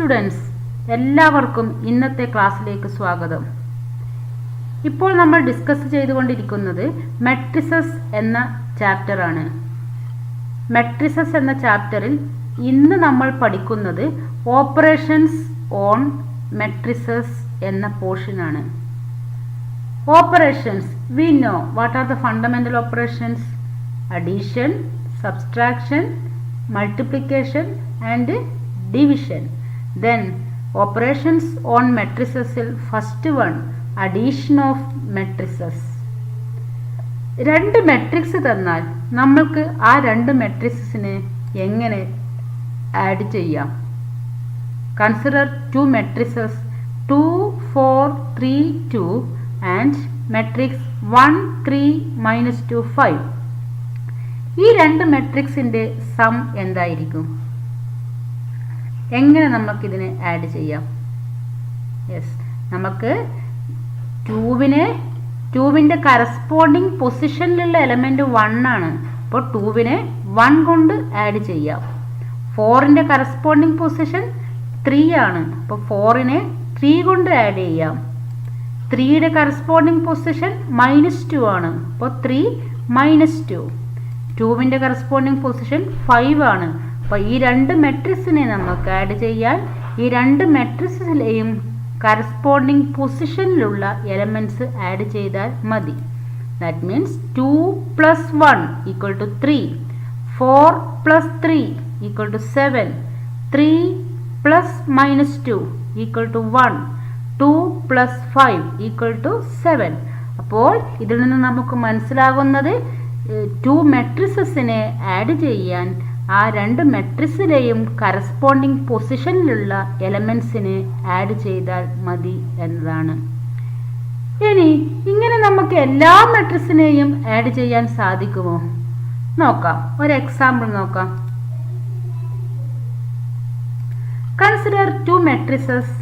Students, എല്ലാവർക്കും ഇന്നത്തെ ക്ലാസ്സിലേക്ക് സ്വാഗതം. ഇപ്പോൾ നമ്മൾ ഡിസ്കസ് ചെയ്തുകൊണ്ടിരിക്കുന്നത് മെട്രിസസ് എന്ന ചാപ്റ്റർ ആണ്. മെട്രിസസ് എന്ന ചാപ്റ്ററിൽ ഇന്ന് നമ്മൾ പഠിക്കുന്നത് ഓപ്പറേഷൻസ് ഓൺ മെട്രിസസ് എന്ന പോർഷൻ ആണ്. Operations, we know what are the fundamental operations: addition, subtraction, multiplication and division. Then operations on matrices, first one, addition of matrices. രണ്ട് മെട്രിക്സ് തന്നാൽ നമ്മൾക്ക് ആ രണ്ട് മെട്രിക്സിനെ എങ്ങനെ ആഡ് ചെയ്യാം? Consider to matrices 2 4 3 2 and matrix 1 3 -2 5. ഈ രണ്ട് മെട്രിക്സിന്റെ സം എന്തായിരിക്കും? എങ്ങനെ നമുക്കിതിനെ ആഡ് ചെയ്യാം? യെസ്, നമുക്ക് ടൂവിൻ്റെ കറസ്പോണ്ടിങ് പൊസിഷനിലുള്ള എലമെന്റ് 1 ആണ്. അപ്പോൾ 2വിനെ 1 കൊണ്ട് ആഡ് ചെയ്യാം. 4ന്റെ കറസ്പോണ്ടിങ് പൊസിഷൻ 3 ആണ്. അപ്പോൾ 4നെ 3 കൊണ്ട് ആഡ് ചെയ്യാം. 3യുടെ കറസ്പോണ്ടിങ് പൊസിഷൻ -2 ആണ്. അപ്പോൾ 3 -2. 2വിൻ്റെ കറസ്പോണ്ടിങ് പൊസിഷൻ 5 ആണ്. അപ്പോൾ ഈ രണ്ട് മെട്രിക്സിനെ നമുക്ക് ആഡ് ചെയ്യാൻ ഈ രണ്ട് മെട്രിക്സിലെയും കറസ്പോണ്ടിങ് പൊസിഷനിലുള്ള എലമെന്റ്സ് ആഡ് ചെയ്താൽ മതി. That means 2 + 1 = 3, 4 + 3 = 7, 3 + -2 = 1, 2 + 5 = 7. അപ്പോൾ ഇതിൽ നിന്ന് നമുക്ക് മനസ്സിലാകുന്നത് 2 മെട്രിസസിനെ ആഡ് ചെയ്യാൻ ആ രണ്ട് മെട്രിക്സിലെയും കറസ്പോണ്ടിങ് പൊസിഷനിലുള്ള എലമെന്റ്സിനെ ആഡ് ചെയ്താൽ മതി എന്നതാണ്. ഇനി ഇങ്ങനെ നമുക്ക് എല്ലാ മെട്രിക്സിനെയും ആഡ് ചെയ്യാൻ സാധിക്കുമോ? നോക്കാം, ഒരു എക്സാമ്പിൾ നോക്കാം. Consider 2 matrices,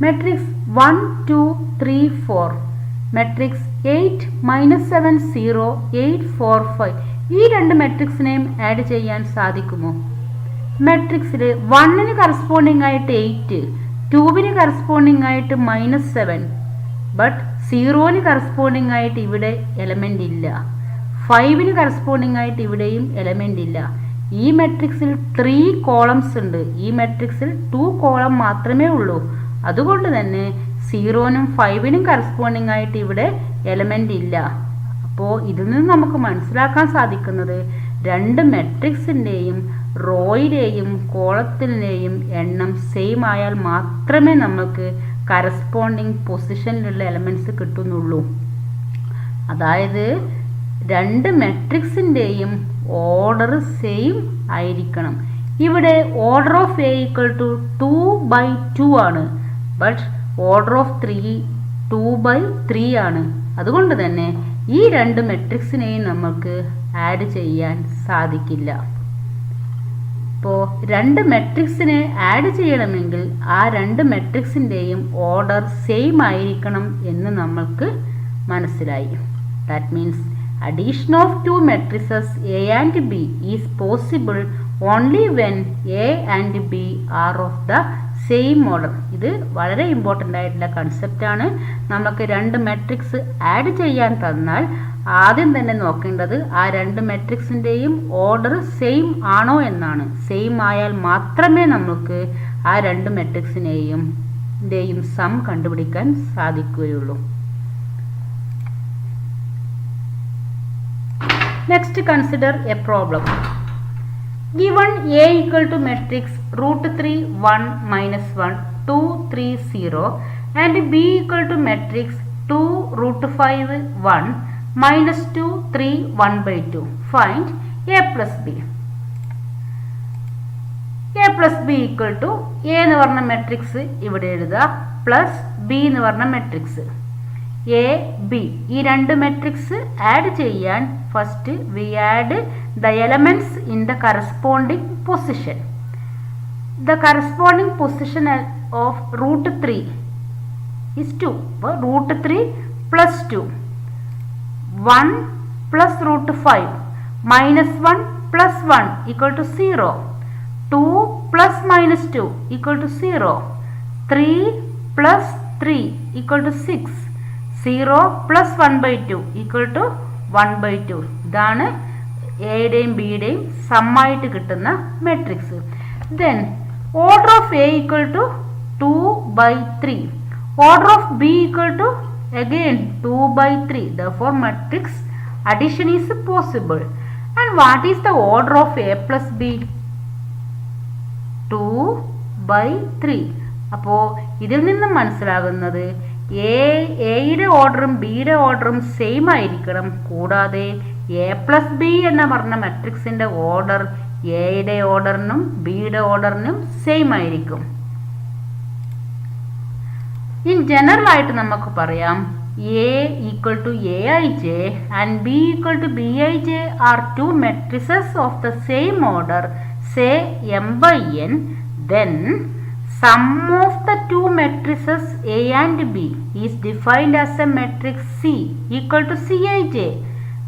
matrix 1 2 3 4, matrix 8 -7 0 8 4 5. ഈ രണ്ട് മെട്രിക്സിനെയും ആഡ് ചെയ്യാൻ സാധിക്കുമോ? മെട്രിക്സിൽ 1ന് കറസ്പോണ്ടിങ് ആയിട്ട് 8, 2വിന് കറസ്പോണ്ടിങ് ആയിട്ട് -7, ബട്ട് 0ന് കറസ്പോണ്ടിങ് ആയിട്ട് ഇവിടെ എലമെന്റ് ഇല്ല. 5ന് കറസ്പോണ്ടിങ് ആയിട്ട് ഇവിടെയും എലമെന്റ് ഇല്ല. ഈ മെട്രിക്സിൽ 3 കോളംസ് ഉണ്ട്. ഈ മെട്രിക്സിൽ 2 കോളം മാത്രമേ ഉള്ളൂ. അതുകൊണ്ട് തന്നെ 0നും 5നും കറസ്പോണ്ടിങ് ആയിട്ട് ഇവിടെ എലമെന്റ് ഇല്ല. അപ്പോൾ ഇതിൽ നിന്ന് നമുക്ക് മനസ്സിലാക്കാൻ സാധിക്കുന്നത് രണ്ട് മെട്രിക്സിൻ്റെയും റോയിലെയും കോളത്തിലെയും എണ്ണം സെയിം ആയാൽ മാത്രമേ നമുക്ക് കറസ്പോണ്ടിങ് പൊസിഷനിലുള്ള എലമെന്റ്സ് കിട്ടുന്നുള്ളൂ. അതായത് രണ്ട് മെട്രിക്സിൻ്റെയും ഓർഡർ സെയിം ആയിരിക്കണം. ഇവിടെ ഓർഡർ ഓഫ് A = 2/2 ആണ്. ബട്ട് ഓർഡർ ഓഫ് 3 2/3 ആണ്. അതുകൊണ്ട് തന്നെ ഈ രണ്ട് മെട്രിക്സിനെയും നമുക്ക് ആഡ് ചെയ്യാൻ സാധിക്കില്ല. ഇപ്പോൾ രണ്ട് മെട്രിക്സിനെ ആഡ് ചെയ്യണമെങ്കിൽ ആ രണ്ട് മെട്രിക്സിൻ്റെയും ഓർഡർ സെയിം ആയിരിക്കണം എന്ന് നമ്മൾക്ക് മനസ്സിലായി. That means addition of 2 matrices A and B is possible only when A and B are of the same order. ഇത് വളരെ ഇമ്പോർട്ടൻ്റ് ആയിട്ടുള്ള കൺസെപ്റ്റ് ആണ്. നമുക്ക് രണ്ട് മെട്രിക്സ് ആഡ് ചെയ്യാൻ തന്നാൽ ആദ്യം തന്നെ നോക്കേണ്ടത് ആ രണ്ട് മെട്രിക്സിൻ്റെയും ഓർഡർ സെയിം ആണോ എന്നാണ്. സെയിം ആയാൽ മാത്രമേ നമുക്ക് ആ രണ്ട് മെട്രിക്സിനെയും സം കണ്ടുപിടിക്കാൻ സാധിക്കുകയുള്ളൂ. Next consider A problem. Given A = matrix √3 1 -1 2 3 0 and B = matrix 2 √5 1 -2 3 1/2. Find A plus B. A plus B = A എന്ന് പറഞ്ഞ മെട്രിക്സ് ഇവിടെ എഴുതുക, പ്ലസ് B എന്ന് പറഞ്ഞ മെട്രിക്സ്. A, B ഈ രണ്ട് മെട്രിക്സ് ആഡ് ചെയ്യാൻ first we add the elements in the corresponding position. The corresponding position of √3 is 2. √3 plus 2, 1 plus √5 -1 plus 1 = 0, 2 plus -2 = 0, 3 plus 3 equal to 6. 0 plus 1/2 equal to 1/2. ഇതാണ് എയുടെയും ബിയുടെയും സമ്മായിട്ട് കിട്ടുന്ന matrix. Then order of A equal to 2/3. Order of B equal to again 2/3. Therefore matrix addition is possible. And what is the order of a plus b? 2/3. അപ്പോൾ ഇതിൽ നിന്നും മനസ്സിലാകുന്നത് എയുടെ ഓർഡറും ബിയുടെ ഓർഡറും സെയിം ആയിരിക്കണം. കൂടാതെ എ പ്ലസ് ബി എന്ന് പറഞ്ഞ മെട്രിക്സിന്റെ ഓർഡർ എയുടെ ഓർഡറിനും ബിയുടെ ഓർഡറിനും സെയിം ആയിരിക്കും. ഇൻ ജനറൽ ആയിട്ട് നമുക്ക് പറയാം A equal to Aij and B equal to Bij are two matrices of the same order, say m/n. Then sum of the two matrices A and B is defined as a matrix C equal to Cij.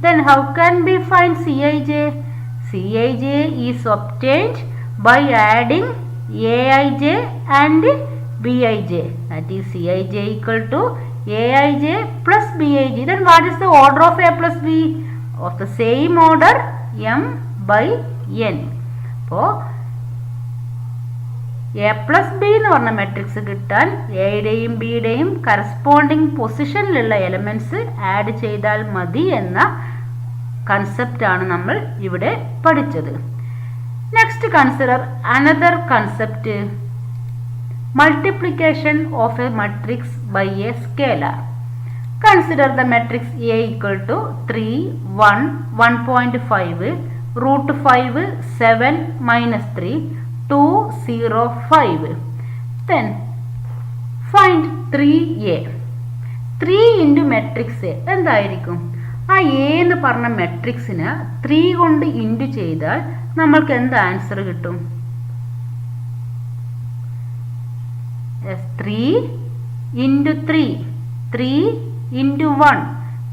Then how can we find Cij? Cij is obtained by adding Aij and Bij. That is Cij equal to Aij plus Bij. Then what is the order of A plus B? Of the same order m/n. അപ്പോൾ A plus B എന്ന് പറഞ്ഞ matrix കിട്ടാൻ എയുടെയും ബിയുടെയും corresponding പൊസിഷനിലുള്ള elements add ചെയ്താൽ മതി എന്ന കൺസെപ്റ്റാണ് നമ്മൾ ഇവിടെ പഠിച്ചത്. Next consider another concept, multiplication of a matrix by a scalar. Consider the matrix A equal to 3, 1, 1.5, root 5, 7, minus 3, 2, 0, 5. Then find 3A. 3 into matrix A എന്തായിരിക്കും? ആ എ എന്ന് പറഞ്ഞ മെട്രിക്സിന് 3 കൊണ്ട് ഇൻറ്റു ചെയ്താൽ നമ്മൾക്ക് എന്ത് ആൻസർ കിട്ടും? 3 into 3, 3 into 1,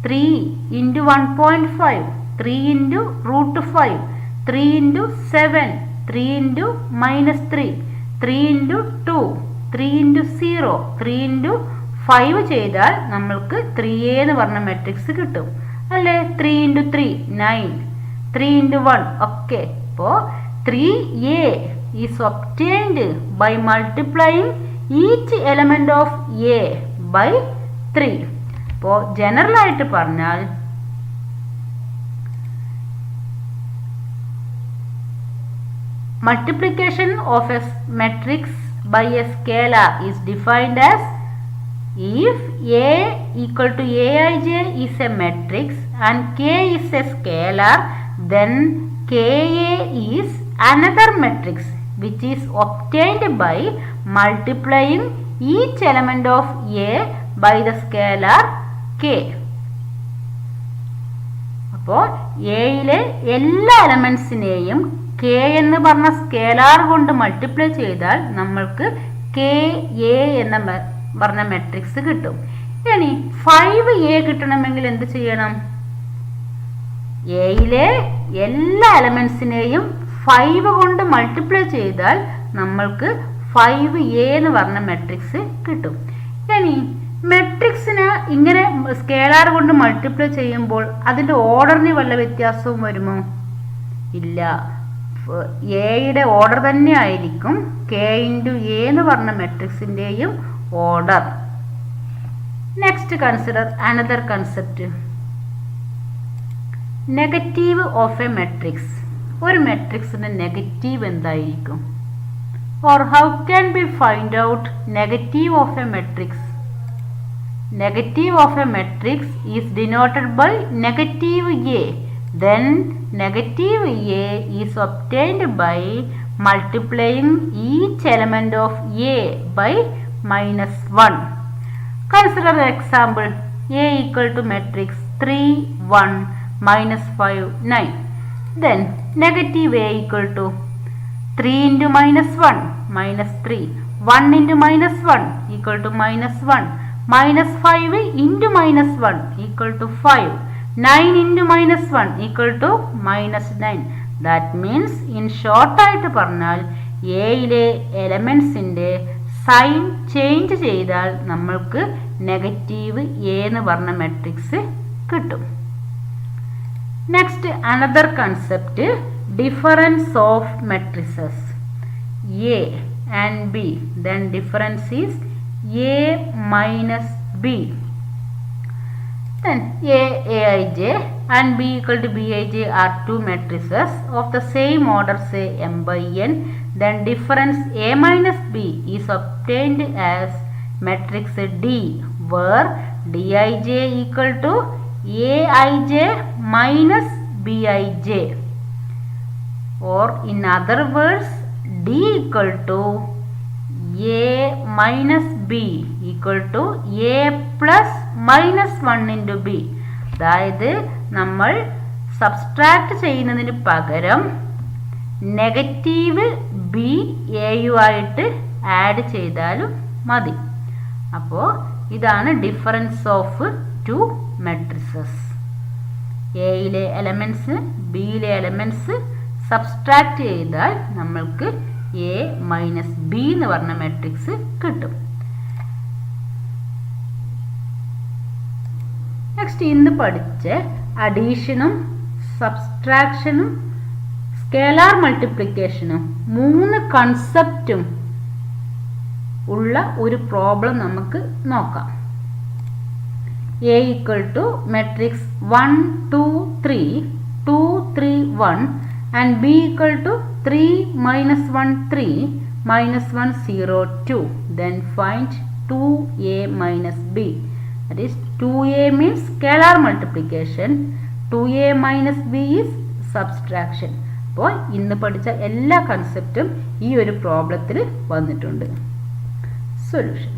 3 into 1.5, 3 into root 5, 3 into 7, 3 into minus 3, 3 into 2, 3 into 0, 3 into 5 ചെയ്താൽ നമ്മൾക്ക് 3a എന്ന് പറഞ്ഞ മെട്രിക്സ് കിട്ടും അല്ലേ? 3 into 3 9, 3 into 1 okay. അപ്പോൾ 3a is obtained by multiplying each element of A by 3. അപ്പോൾ ജനറൽ ആയിട്ട് പറഞ്ഞാൽ multiplication of a matrix by a scalar is defined as if A equal to Aij is a matrix and K is a scalar, then Ka is another matrix which is obtained by multiplying each element of A by the scalar K. അപ്പോൾ എയിലെ എല്ലാ എലമെന്റ്സിനെയും K എന്ന് പറഞ്ഞ scalar കൊണ്ട് multiply ചെയ്താൽ നമ്മൾക്ക് K A എന്ന പറഞ്ഞ മെട്രിക്സ് കിട്ടും. ഇനി 5a കിട്ടണമെങ്കിൽ എന്ത് ചെയ്യണം? എയിലെ എല്ലാ എലമെന്റ്സിനെയും 5 കൊണ്ട് മൾട്ടിപ്ലൈ ചെയ്താൽ നമ്മൾക്ക് 5a എന്ന് പറഞ്ഞ മെട്രിക്സ് കിട്ടും. ഇനി മെട്രിക്സിന് ഇങ്ങനെ സ്കേലാർ കൊണ്ട് മൾട്ടിപ്ലൈ ചെയ്യുമ്പോൾ അതിൻ്റെ ഓർഡറിന് വല്ല വ്യത്യാസവും വരുമോ? ഇല്ല. എയുടെ ഓർഡർ തന്നെ ആയിരിക്കും കെ ഇൻറ്റു എ എന്ന് പറഞ്ഞ മെട്രിക്സിൻ്റെയും ഓർഡർ. Next consider another concept, negative of a matrix. ഒരു മെട്രിക്സിന്റെ നെഗറ്റീവ് എന്തായിരിക്കും? Or how can be find out negative of a matrix? Negative of a matrix is denoted by negative A. Then negative A is obtained by multiplying each element of A by -1. Consider the example A equal to matrix 3, 1, -5, 9. Then negative A equal to 3 into -1, -3. 1 into -1 equal to -1. -5 into -1 equal to 5. 9 into -1 equal to -9. That means in short ആയിട്ട് പറഞ്ഞാൽ എയിലെ എലമെന്റ്സിന്റെ sign change ചെയ്താൽ നമ്മൾക്ക് negative A എന്ന് പറഞ്ഞ matrix കിട്ടും. Next another concept difference of matrices A and B. Then difference is A minus B. Then Aij and B equal to Bij are two matrices of the same order, say m by n. Then difference A minus B is obtained as matrix D, where Dij equal to Aij minus Bij, or in other words D equal to A minus B equal to A plus minus 1 into B. അതായത് നമ്മൾ subtract ചെയ്യുന്നതിന് പകരം negative B എയുമായിട്ട് add ചെയ്താലും മതി. അപ്പോൾ ഇതാണ് difference of two matrices. എയിലെ elements ബിയിലെ എലമെൻറ്റ്സ് സബ്സ്ട്രാക്ട് ചെയ്താൽ നമ്മൾക്ക് എ മൈനസ് ബി എന്ന് പറഞ്ഞ മെട്രിക്സ് കിട്ടും. നെക്സ്റ്റ് ഇന്ന് പഠിച്ച അഡീഷനും സബ്സ്ട്രാക്ഷനും സ്കേലാർ മൾട്ടിപ്ലിക്കേഷനും 3 കൺസെപ്റ്റും ഉള്ള ഒരു പ്രോബ്ലം നമുക്ക് നോക്കാം. A equal to matrix 1 2 3 2 3 1 and b equal to 3 minus 1 3 minus 1 0 2. Then find 2a minus b. That is 2a means scalar multiplication, 2a minus b is subtraction. അപ്പോൾ ഇന്ന് പഠിച്ച എല്ലാ കൺസെപ്റ്റും ഈ ഒരു പ്രോബ്ലത്തിൽ വന്നിട്ടുണ്ട്. Solution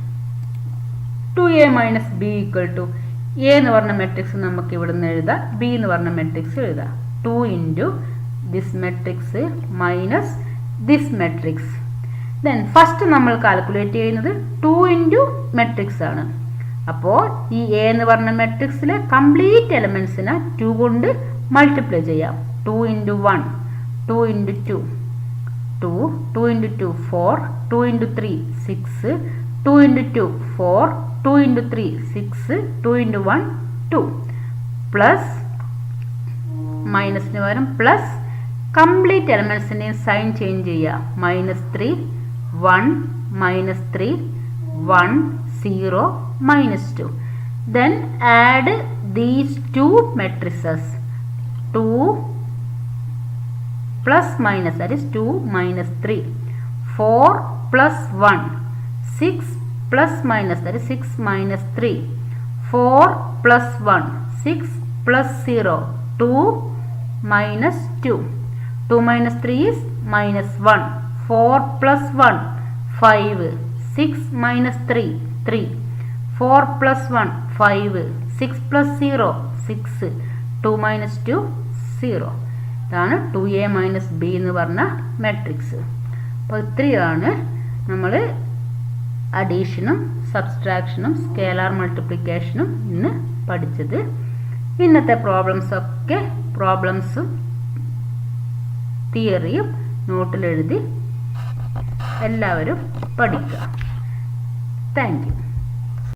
2a minus b equal to a എന്ന് പറഞ്ഞ matrix നമുക്ക് ഇവിടെ നിന്ന് എഴുതാം, b എന്ന് പറഞ്ഞ മെട്രിക്സ് എഴുതാം. 2 into this matrix minus this matrix. Then first നമ്മൾ കാൽക്കുലേറ്റ് ചെയ്യുന്നത് 2 into മെട്രിക്സ് ആണ്. അപ്പോൾ ഈ എ എന്ന് പറഞ്ഞ മെട്രിക്സിലെ കംപ്ലീറ്റ് എലമെൻസിനെ 2 കൊണ്ട് മൾട്ടിപ്ലൈ ചെയ്യാം. 2 into 1 2 into 2 2 2 into 2 4 2 into 3 6 2 into 2 4 2 into 3 6 2 into 1 2 plus മൈനസിന് പകരം പ്ലസ് കംപ്ലീറ്റ് എലമെൻസിൻ്റെയും സൈൻ ചേഞ്ച് ചെയ്യുക. -3 1 -3 1 0 -2. Then add these two matrices 2 plus minus, that is 2 minus 3, 4 plus 1, 6 plus minus, that is 6 minus 3, 4 plus 1, 6 plus 0, 2 minus 2. 2 minus 3 is minus 1. 4 plus 1 5. 6 minus 3 3. 4 plus 1 5. 6 plus 0 6. 2 minus 2 0. ഇതാണ് 2a minus b എന്ന് പറഞ്ഞ matrix. അപ്പോൾ ഇത്രയാണ് നമ്മൾ അഡീഷനും സബ്സ്ട്രാക്ഷനും scalar മൾട്ടിപ്ലിക്കേഷനും ഇന്ന് പഠിച്ചത്. ഇന്നത്തെ പ്രോബ്ലംസും തിയറിയും നോട്ടിലെഴുതി എല്ലാവരും പഠിക്കുക. Thank you.